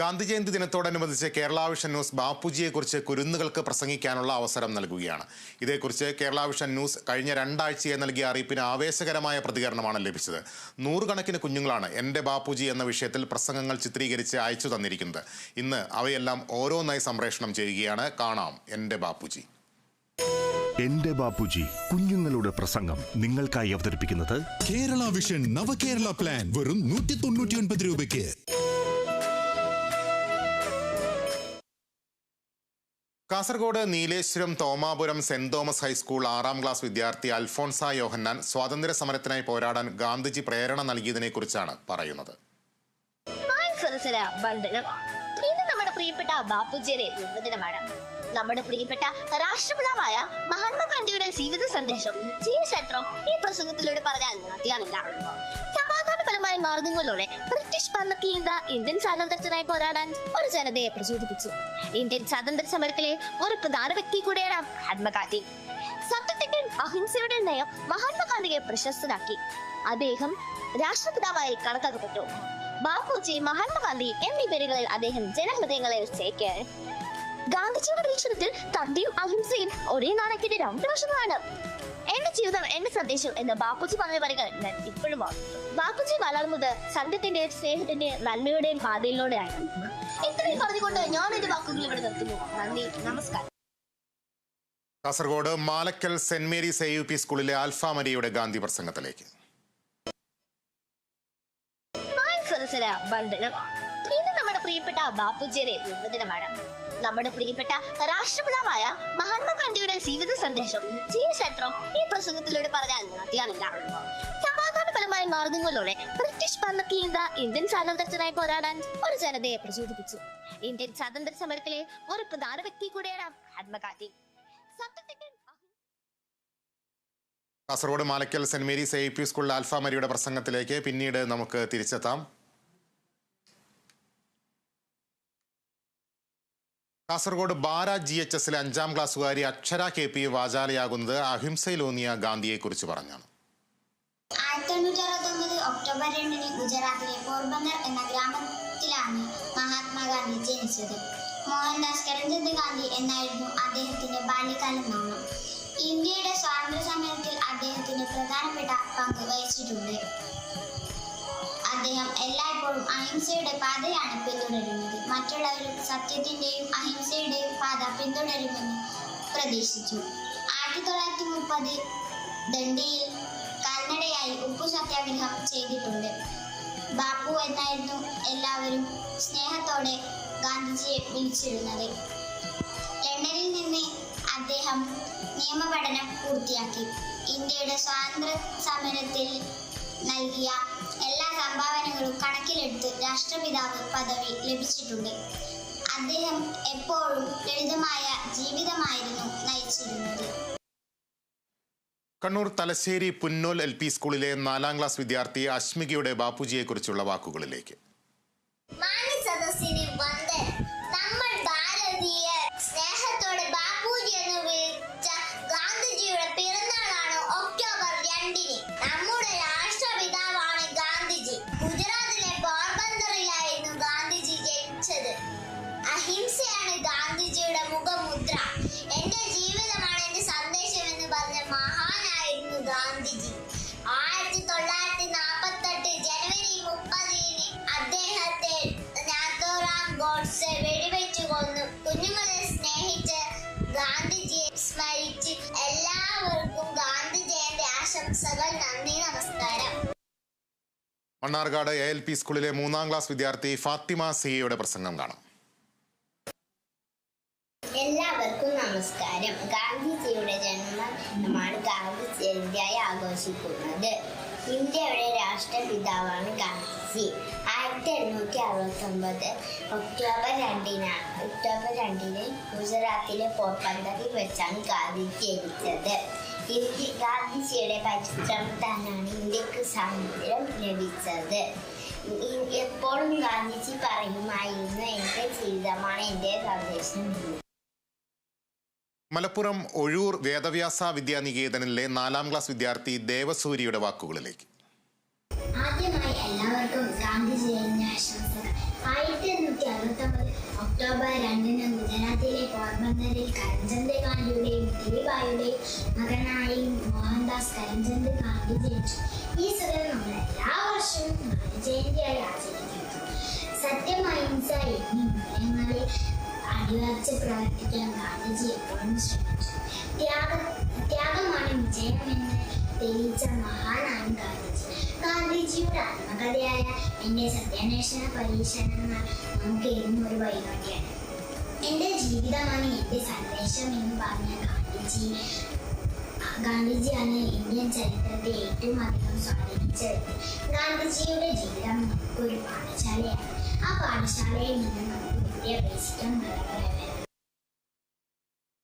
ഗാന്ധി ജയന്തി ദിനത്തോടനുബന്ധിച്ച് Kerala vision news ബാപ്പുജിയെക്കുറിച്ച് കുരുന്നുകൾക്ക് പ്രസംഗിക്കാനുള്ള അവസരം നൽകുകയാണ്. ഇതേക്കുറിച്ച് കേരള വിഷൻ ന്യൂസ് കഴിഞ്ഞ 2 ആഴ്ചയായി നൽകിയ അറിയിപ്പിന് ആവേശകരമായ പ്രതികരണമാണ് ലഭിച്ചത്. 100 കണക്കിന് കുഞ്ഞുങ്ങളാണ് എൻ്റെ ബാപ്പുജി എന്ന വിഷയത്തിൽ പ്രസംഗങ്ങൾ ചിത്രീകരിച്ച് അയച്ചു തന്നിരിക്കുന്നത്. ഇന്ന് അവയെല്ലാം ഓരോന്നായി സംപ്രേഷണം ചെയ്യുകയാണ്. കാണാം എൻ്റെ ബാപ്പുജി. എന്റെ ബാപ്പുജി കുഞ്ഞുങ്ങളുടെ പ്രസംഗം നിങ്ങൾക്കായി അവതരിപ്പിക്കുന്നത് കേരള വിഷൻ നവകേരള പ്ലാൻ വെറും 199 രൂപയ്ക്ക്. Kasaragod Nileshwaram Thomapuram saint Thomas high school 6ാം class വിദ്യാർത്ഥി അൽഫോൺസ യോഹന്നാൻ സ്വാതന്ത്ര്യ സമരത്തിനായി പോരാടാൻ ഗാന്ധിജി പ്രേരണ നൽകിയതിനെ കുറിച്ചാണ് പറയുന്നത്. ഇന്ന് നമ്മുടെ പ്രിയപ്പെട്ട ബാപ്പുജിയുടെ ജന്മദിനമാണ്. നമ്മുടെ പ്രിയപ്പെട്ട രാഷ്ട്രപിതാവായ മഹാത്മാഗാന്ധിയുടെ ജീവിത സന്ദേശം ജീവചരിത്രം ഈ പ്രസംഗത്തിലൂടെ പറയാൻ മതിയാവില്ല. സമാധാനപരമായ മാർഗങ്ങളിലൂടെ ബ്രിട്ടീഷ് ഭരണത്തിൽ നിന്ന് ഇന്ത്യൻ സ്വാതന്ത്ര്യത്തിനായി പോരാടാൻ ഒരു ജനതയെ പ്രചോദിപ്പിച്ചു. ഇന്ത്യൻ സ്വാതന്ത്ര്യ സമരത്തിലെ ഒരു പ്രധാന വ്യക്തി കൂടിയാണ് മഹാത്മാഗാന്ധി. സത്യത്തിന്റെ അഹിംസയുടെ നയം മഹാത്മാഗാന്ധിയെ പ്രശസ്തനാക്കി. അദ്ദേഹം രാഷ്ട്രപിതാവായി കണക്കാക്കപ്പെട്ടു. ബാപ്പുജി, മഹാത്മാഗാന്ധി എന്നീ പേരുകളിൽ അദ്ദേഹം ജനഹൃദയങ്ങളിൽ ചേക്കേറി. ഗാന്ധിജിയുടെ വീക്ഷണത്തിൽ തന്റെയും അഹിംസയും ഒരേ നാണയത്തിന്റെ 2 വശങ്ങളാണ്. എന്റെ ജീവിതം എന്റെ സന്ദേശം എന്ന് ബാപ്പുജി പറഞ്ഞ വരികൾ ഞാൻ ഇപ്പോഴും ഓർക്കുന്നു. ബാപ്പുജി വളർന്നത് സത്യത്തിന്റെയും സ്നേഹത്തിന്റെയും നന്മയുടെയും പാതയിലൂടെയാണ്. ഇത്രയും പറഞ്ഞുകൊണ്ട് ഞാൻ എന്റെ വാക്കുകൾ ഇവിടെ നിർത്തുന്നു. നന്ദി, നമസ്കാരം. Kasaragod Malakkal saint Mary's AUP സ്കൂളിലെ ആൽഫ മരിയയുടെ ഗാന്ധി പ്രസംഗത്തിലേക്ക്. ഇന്ന് നമ്മുടെ പ്രിയപ്പെട്ട ബാപ്പുജിയുടെ ജന്മദിനമാണ്. നമ്മുടെ പ്രിയപ്പെട്ട രാഷ്ട്രപിതാവായ മഹാത്മാഗാന്ധിയുടെ ജീവിത സന്ദേശം ജീവചരിത്രം ഈ പ്രസംഗത്തിലൂടെ പറയാൻ മതിയാവില്ല. സമാധാനപരമായ മാർഗങ്ങളിലൂടെ ബ്രിട്ടീഷ് ഭരണത്തിൽ നിന്ന് ഇന്ത്യൻ സ്വാതന്ത്ര്യത്തിനായി പോരാടാൻ ഒരു ജനതയെ പ്രചോദിപ്പിച്ചു. ഇന്ത്യൻ സ്വാതന്ത്ര്യ സമരത്തിലെ ഒരു പ്രധാന വ്യക്തി കൂടിയാണ് Mahatma Gandhi. Kasaragod Malakkal saint Mary's AUP സ്കൂളിലെ ആൽഫ മരിയയുടെ പ്രസംഗത്തിലേക്ക് പിന്നീട് നമുക്ക് തിരിച്ചെത്താം. കാസർഗോഡ് ബാര GHSലെ 5ാം ക്ലാസ്സുകാരി അക്ഷര KP വാചാലയാകുന്നത് അഹിംസയിലൂന്നിയ ഗാന്ധിയെക്കുറിച്ച് പറഞ്ഞാണ്. 1869 ഒക്ടോബർ 2 ഗുജറാത്തിലെ പോർബന്ദർ എന്ന ഗ്രാമത്തിലാണ് മഹാത്മാഗാന്ധി ജനിച്ചത്. മോഹൻദാസ് കരംചന്ദ് ഗാന്ധി എന്നായിരുന്നു അദ്ദേഹത്തിന്റെ ബാല്യകാല നാമം. ഇന്ത്യയുടെ സ്വാതന്ത്ര്യ സമരത്തിൽ അദ്ദേഹത്തിന് പ്രധാനപ്പെട്ട പങ്ക് വഹിച്ചിട്ടുണ്ട്. അദ്ദേഹം എല്ലായ്പ്പോഴും അഹിംസയുടെ പാതയാണ് പിന്തുടരുന്നത്. മറ്റുള്ളവരും സത്യത്തിന്റെയും അഹിംസയുടെയും പാത പിന്തുടരുമെന്ന് പ്രതീക്ഷിച്ചു. 1930 ദണ്ഡിയിൽ കാൽനടയായി ഉപ്പു സത്യാഗ്രഹം ചെയ്തിട്ടുണ്ട്. ബാപ്പു എന്നായിരുന്നു എല്ലാവരും സ്നേഹത്തോടെ ഗാന്ധിജിയെ വിളിച്ചിരുന്നത്. ലണ്ടനിൽ നിന്ന് അദ്ദേഹം നിയമപഠനം പൂർത്തിയാക്കി. ഇന്ത്യയുടെ സ്വാതന്ത്ര്യ സമരത്തിൽ നൽകിയ എല്ലാ സംഭാവനകളും കണക്കിലെടുത്ത് രാഷ്ട്രപിതാവ് പദവി ലഭിച്ചിട്ടുണ്ട്. അദ്ദേഹം എപ്പോഴും ലളിതമായ ജീവിതമായിരുന്നു നയിച്ചിരുന്നത്. കണ്ണൂർ തലശ്ശേരി പുന്നോൽ LP സ്കൂളിലെ 4ാം ക്ലാസ് വിദ്യാർത്ഥി അശ്മികയുടെ ബാപ്പുജിയെക്കുറിച്ചുള്ള വാക്കുകളിലേക്ക്. നമ്മൾ ഭാരതീയർ സ്നേഹത്തോടെ ബാപ്പുജി എന്ന് വിളിച്ച ഗാന്ധിജിയുടെ പിറന്നാളാണ് ഒക്ടോബർ 2. നമ്മുടെ രാഷ്ട്രപിതാവാണ് ഗാന്ധിജി. ഗുജറാത്തിലെ പോർബന്ദറിലായിരുന്നു ഗാന്ധിജി ജനിച്ചത്. അഹിംസയാണ് ഗാന്ധിജിയുടെ മുഖമുദ്ര. എന്റെ ജീവിതമാണ് എന്റെ സന്ദേശം എന്ന് പറഞ്ഞ മഹാനായിരുന്നു ഗാന്ധിജി. 1948 ജനുവരി 30 അദ്ദേഹത്തെ നാഥോറാം ഗോഡ്സെ വെടിവെച്ചു കൊന്നു. കുഞ്ഞുങ്ങളെ സ്നേഹിച്ച് ഗാന്ധിജിയെ സ്മരിച്ച് എല്ലാവർക്കും ഗാന്ധി ജയന്തി ആശംസകൾ. നന്ദി, നമസ്കാരം. മണ്ണാർക്കാട് ALP സ്കൂളിലെ 3ാം ക്ലാസ് വിദ്യാർത്ഥി ഫാത്തിമ സിയയുടെ പ്രസംഗം കാണാം. എല്ലാവർക്കും നമസ്കാരം. ഗാന്ധിജിയുടെ ജന്മദിനമാണ് ഗാന്ധി ജയന്തിയായി ആഘോഷിക്കുന്നത്. ഇന്ത്യയുടെ രാഷ്ട്രപിതാവാണ് ഗാന്ധിജി. 1869 ഒക്ടോബർ 2 ഗുജറാത്തിലെ പോർബന്ദറിൽ വെച്ചാണ് ഗാന്ധിജി ജനിച്ചത്. ഗാന്ധിജിയുടെ പരിശ്രമത്താലാണ് ഇന്ത്യക്ക് സ്വാതന്ത്ര്യം ലഭിച്ചത്. എപ്പോഴും ഗാന്ധിജി പറയുമായിരുന്നു, എന്റെ ജീവിതമാണ് എന്റെ സന്ദേശം. മലപ്പുറം ഒഴൂർ വേദവ്യാസ വിദ്യാനികേതനിലെ 4ാം ക്ലാസ് വിദ്യാർത്ഥി ദേവസൂര്യയുടെ വാക്കുകളിലേക്ക്. ആദ്യമായി എല്ലാവർക്കും ഗാന്ധി ജയന്തി ആശംസകൾ. 1869 ഒക്ടോബർ 2-ന് ഗുജറാത്തിലെ പോർബന്ദറിൽ കരംചന്ദ് ഗാന്ധിയുടെയും ദിലീബായിയുടെയും മകനായി മോഹൻദാസ് കരംചന്ദ് ഗാന്ധി ജനിച്ചു. ഈ ദിനം നമ്മൾ എല്ലാ വർഷവും ഗാന്ധി ജയന്തിയായി ആചരിക്കുന്നു. സത്യം, അഹിംസ എന്നീ മൂല്യങ്ങളിൽ അടിയുറച്ച് പ്രവർത്തിക്കാൻ ഗാന്ധിജി എപ്പോഴും ശ്രമിച്ചു. ത്യാഗമാണ് വിജയമെന്ന് തെളിയിച്ച മഹാനാണ് ഗാന്ധിജി. ഗാന്ധിജിയുടെ ആത്മകഥയായ എൻ്റെ സത്യാന്വേഷണ പരീക്ഷണങ്ങൾ നമുക്ക് എന്നും ഒരു വഴികാട്ടിയാണ്. എൻ്റെ ജീവിതമാണ് എൻ്റെ സന്ദേശം എന്ന് പറഞ്ഞ ഗാന്ധിജിയാണ് ഇന്ത്യൻ ചരിത്രത്തെ ഏറ്റവും അധികം സ്വാധീനിച്ച വ്യക്തി. ഗാന്ധിജിയുടെ ജീവിതം നമുക്കൊരു പാഠശാലയാണ്. ആ പാഠശാലയിൽ നിന്ന് നമുക്ക് വിദ്യ അഭ്യസിക്കാൻ വളരെ.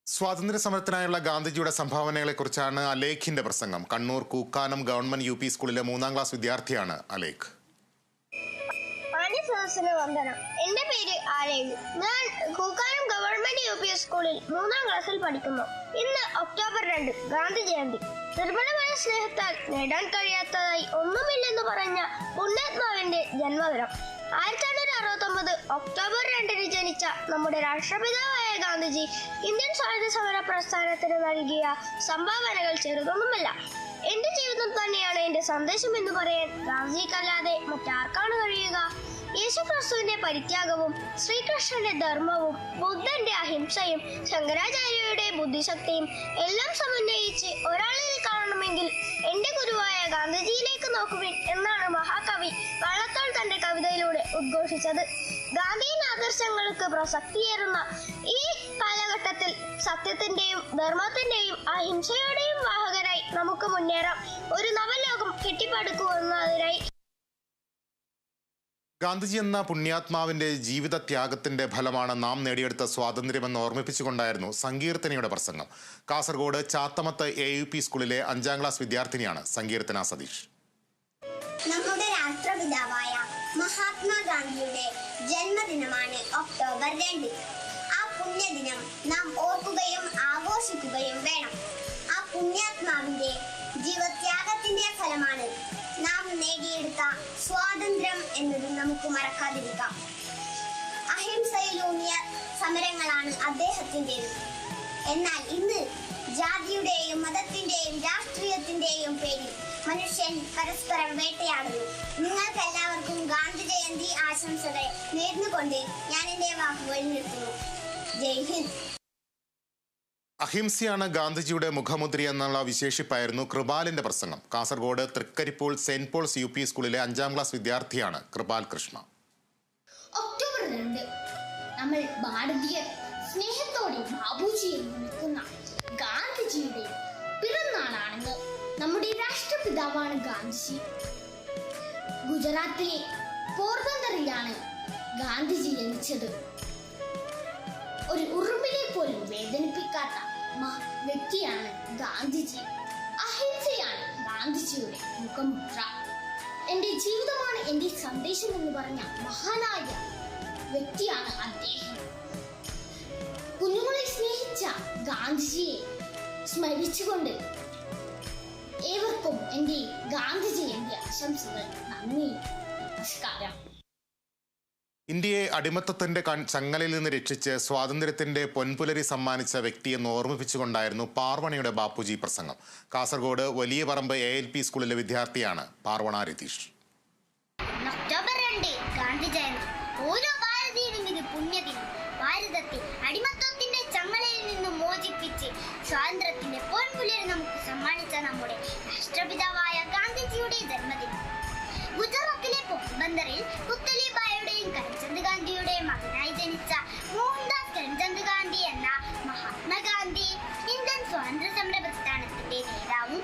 സ്വാതന്ത്ര്യ സമരത്തിനായുള്ള ഗാന്ധിജിയുടെ സംഭാവനകളെക്കുറിച്ചാണ് അലേഖിന്റെ പ്രസംഗം. കണ്ണൂർ കൂക്കാനം ഗവൺമെന്റ് UP സ്കൂളിലെ 3ാം ക്ലാസ് വിദ്യാർത്ഥിയാണ് അലേഖ്. വന്ദനം. എന്റെ പേര് ആലേഖ്. ഞാൻ കൂക്കാനം ഗവൺമെന്റ് UP സ്കൂളിൽ 3ാം ക്ലാസ്സിൽ പഠിക്കുന്നു. ഇന്ന് ഒക്ടോബർ 2 ഗാന്ധി ജയന്തി. നിർമ്മലമായ സ്നേഹത്താൽ നേടാൻ കഴിയാത്തതായി ഒന്നുമില്ലെന്ന് പറഞ്ഞ പുണ്യാത്മാവിന്റെ ജന്മദിനം. 1869 ഒക്ടോബർ 2-ന് ജനിച്ച നമ്മുടെ രാഷ്ട്രപിതാവായ ഗാന്ധിജി ഇന്ത്യൻ സ്വാതന്ത്ര്യ സമര പ്രസ്ഥാനത്തിന് നൽകിയ സംഭാവനകൾ ചെറുതൊന്നുമല്ല. എന്റെ ജീവിതം തന്നെയാണ് എന്റെ സന്ദേശം എന്ന് പറയാൻ ഗാന്ധിജിക്കല്ലാതെ മറ്റാർക്കാണ് കഴിയുക? യേശുക്രിസ്തുവിന്റെ പരിത്യാഗവും ശ്രീകൃഷ്ണന്റെ ധർമ്മവും ബുദ്ധന്റെ അഹിംസയും ശങ്കരാചാര്യയുടെ ബുദ്ധിശക്തിയും എല്ലാം സമന്വയിച്ച് ഒരാളിൽ കാണണമെങ്കിൽ എന്റെ ഗുരുവായ ഗാന്ധിജിയിലേക്ക് നോക്കുവിൻ എന്നാണ് മഹാകവി വള്ളത്തോൾ തന്റെ കവിതയിലൂടെ ഉദ്ഘോഷിച്ചത്. ഗാന്ധിയൻ ആദർശങ്ങൾക്ക് പ്രസക്തിയേറുന്ന ഈ കാലഘട്ടത്തിൽ സത്യത്തിന്റെയും ധർമ്മത്തിന്റെയും അഹിംസയുടെയും വാഹകരായി നമുക്ക് മുന്നേറാം. ഒരു നവലോകം കെട്ടിപ്പടുക്കുവാനായി. ഗാന്ധിജി എന്ന പുണ്യാത്മാവിന്റെ ജീവിതത്യാഗത്തിന്റെ ഫലമാണ് നാം നേടിയെടുത്ത സ്വാതന്ത്ര്യമെന്ന് ഓർമ്മിപ്പിച്ചുകൊണ്ടായിരുന്നു സങ്കീർത്തനയുടെ പ്രസംഗം. കാസർഗോഡ് ചാത്തമത്ത് AUP സ്കൂളിലെ 5ാം ക്ലാസ് വിദ്യാർത്ഥിനിയാണ് സങ്കീർത്തന സതീഷ്. നമ്മുടെ രാഷ്ട്രപിതാവായ മഹാത്മാഗാന്ധിയുടെ ജന്മദിനമാണ് ഒക്ടോബർ 2. ആ പുണ്യദിനം നാം ഓർക്കുകയും ആഘോഷിക്കുകയും വേണം. ആ പുണ്യാത്മാവിന്റെ ജീവത്യാഗത്തിന്റെ ഫലമാണ് നാം നേടിയെടുത്ത സ്വാതന്ത്ര്യം എന്നത് നമുക്ക് മറക്കാതിരിക്കാം. അഹിംസയിലൂന്നിയ സമരങ്ങളാണ് അദ്ദേഹത്തിൻ്റെത്. എന്നാൽ ഇന്ന് ജാതിയുടെയും മതത്തിന്റെയും രാഷ്ട്രീയത്തിന്റെയും പേരിൽ മനുഷ്യൻ പരസ്പരം വേട്ടയാടുന്നു. നിങ്ങൾക്ക് എല്ലാവർക്കും ഗാന്ധി ജയന്തി ആശംസകൾ നേർന്നുകൊണ്ട് ഞാൻ എൻ്റെ വാക്കുകൾ നിർത്തുന്നു. ജയ് ഹിന്ദ്. അഹിംസയാണ് ഗാന്ധിജിയുടെ മുഖമുദ്ര എന്നുള്ള വിശേഷിപ്പായിരുന്നു കൃപാലിന്റെ പ്രസംഗം. കാസർഗോഡ് തൃക്കരിപ്പൂൾ സെന്റ് പോൾസ് UP സ്കൂളിലെ 5ാം ക്ലാസ് വിദ്യാർത്ഥിയാണ് കൃപാൽ കൃഷ്ണ. ഒക്ടോബർ 2 നമ്മൾ ഭാരതീയർ സ്നേഹത്തോടെ ബാബുജിയെ വിളിക്കുന്ന ഗാന്ധിജിയുടെ പിറന്നാളാണെന്ന് നമ്മുടെ രാഷ്ട്രപിതാവാണ് ഗാന്ധിജി. ഗുജറാത്തിലെ പോർബന്ദറിലാണ് ഗാന്ധിജി ജനിച്ചത്. ഒരു ഉറുമ്പിനെ പോലും വേദനിപ്പിക്കാത്ത വ്യക്തിയാണ് ഗാന്ധിജി. അഹിംസയാണ് ഗാന്ധിജിയുടെ മുഖമുദ്ര. എന്റെ ജീവിതമാണ് എന്റെ സന്ദേശം എന്ന് പറഞ്ഞ മഹാനായ വ്യക്തിയാണ് അദ്ദേഹം. കുഞ്ഞുങ്ങളെ സ്നേഹിച്ച ഗാന്ധിജിയെ സ്മരിച്ചുകൊണ്ട് ഏവർക്കും എന്റെ ഗാന്ധി ജയന്തി ആശംസകൾ. നന്ദി, നമസ്കാരം. ഇന്ത്യയെ അടിമത്തത്തിന്റെ ചങ്ങലയിൽ നിന്ന് രക്ഷിച്ച് സ്വാതന്ത്ര്യത്തിന്റെ പൊൻപുലരി സമ്മാനിച്ച വ്യക്തിയെന്ന് ഓർമ്മിപ്പിച്ചുകൊണ്ടായിരുന്നു പാർവണയുടെ ബാപ്പുജി പ്രസംഗം. കാസർഗോഡ് വലിയ പറമ്പ് ALP സ്കൂളിലെ വിദ്യാർത്ഥിയാണ് പാർവണ രതീഷ്. ഒക്ടോബർ 2 ഗാന്ധി ജയന്തി. ഓരോ ഭാരതീയനും ഇത് പുണ്യദിനം. ഭാരതത്തെ അടിമത്തത്തിന്റെ ചങ്ങലയിൽ നിന്ന് മോചിപ്പിച്ച് സ്വാതന്ത്ര്യത്തിന്റെ പൊൻപുലരി നമുക്ക് സമ്മാനിച്ച നമ്മുടെ രാഷ്ട്രപിതാവായ ഗാന്ധിജിയുടെ ജന്മദിനം. ഗുജറാത്തിലെ പോർബന്ദറിൽ ദിലീബായിയുടെയും കരംചന്ദ് ഗാന്ധിയുടെയും മകനായി ജനിച്ച മോഹൻദാസ് കരംചന്ദ് ഗാന്ധി എന്ന മഹാത്മാഗാന്ധി ഇന്ത്യൻ സ്വാതന്ത്ര്യ സമര പ്രസ്ഥാനത്തിന്റെ നേതാവും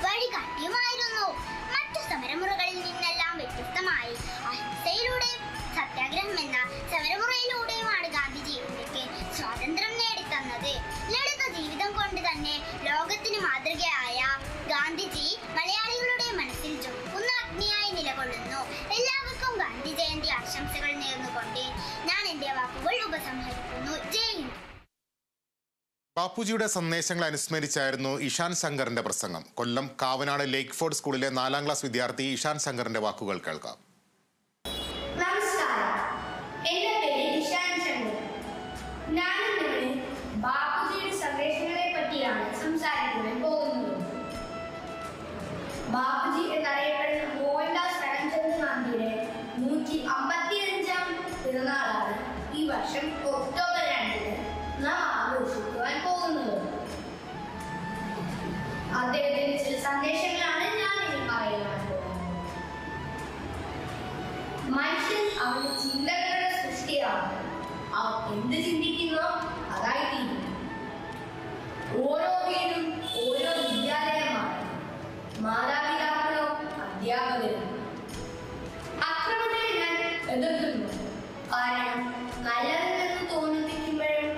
വഴികാട്ടിയുമായിരുന്നു. മറ്റു സമരമുറകളിൽ നിന്നെല്ലാം വ്യത്യസ്തമായി അഹിംസയിലൂടെ സത്യാഗ്രഹം എന്ന സമരമുറയിലൂടെയുമാണ് ഗാന്ധിജി ഇന്ത്യക്ക് സ്വാതന്ത്ര്യം നേടിത്തന്നത്. ലളിത ജീവിതം കൊണ്ട് തന്നെ ലോകത്തിന് മാതൃകയായ ഗാന്ധിജി മലയാളികളുടെ മനസ്സിൽ ജ്വലിക്കുന്ന അഗ്നിയായി നിലകൊള്ളുന്നു. എല്ലാവർക്കും ഗാന്ധി ജയന്തി ആശംസകൾ നേർന്നുകൊണ്ട് ഞാൻ എന്റെ വാക്കുകൾ ഉപസംഹരിക്കുന്നു. ജയ് ഹിന്ദ്. ബാപ്പുജിയുടെ സന്ദേശങ്ങൾ അനുസ്മരിച്ചായിരുന്നു ഇഷാൻ ശങ്കറിന്റെ പ്രസംഗം. കൊല്ലം കാവനാട് ലേക്ക് ഫോർഡ് സ്കൂളിലെ 4ാം ക്ലാസ് വിദ്യാർത്ഥി ഇഷാൻ ശങ്കറിന്റെ വാക്കുകൾ കേൾക്കാം. നമസ്കാരം. എന്ത് ചിന്തിക്കുന്നോ അതായിത്തീരും. ഓരോ വീടും ഓരോ വിദ്യാലയമാണ്, മാതാപിതാക്കളോ അധ്യാപകരും. അക്രമത്തെ ഞാൻ എതിർക്കുന്നു. കാരണം നല്ലതെന്ന് തോന്നിപ്പിക്കുമ്പോഴും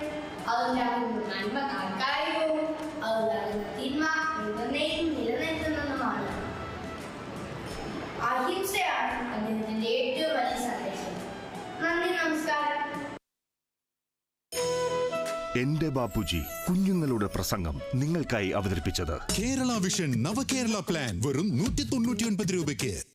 അതുണ്ടാകുന്ന നന്മ താൽക്കാലികവും അതുണ്ടാകുന്ന തിന്മ എന്നേക്കും നിലനിൽക്കുന്നതുമാണ്. അഹിംസയാണ് അദ്ദേഹത്തിന്റെ ഏറ്റവും വലിയ സന്ദേശം. നന്ദി, നമസ്കാരം. എന്റെ ബാപ്പുജി കുഞ്ഞുങ്ങളുടെ പ്രസംഗം നിങ്ങൾക്കായി അവതരിപ്പിച്ചത് കേരള വിഷൻ നവകേരള പ്ലാൻ വെറും 199 രൂപയ്ക്ക്.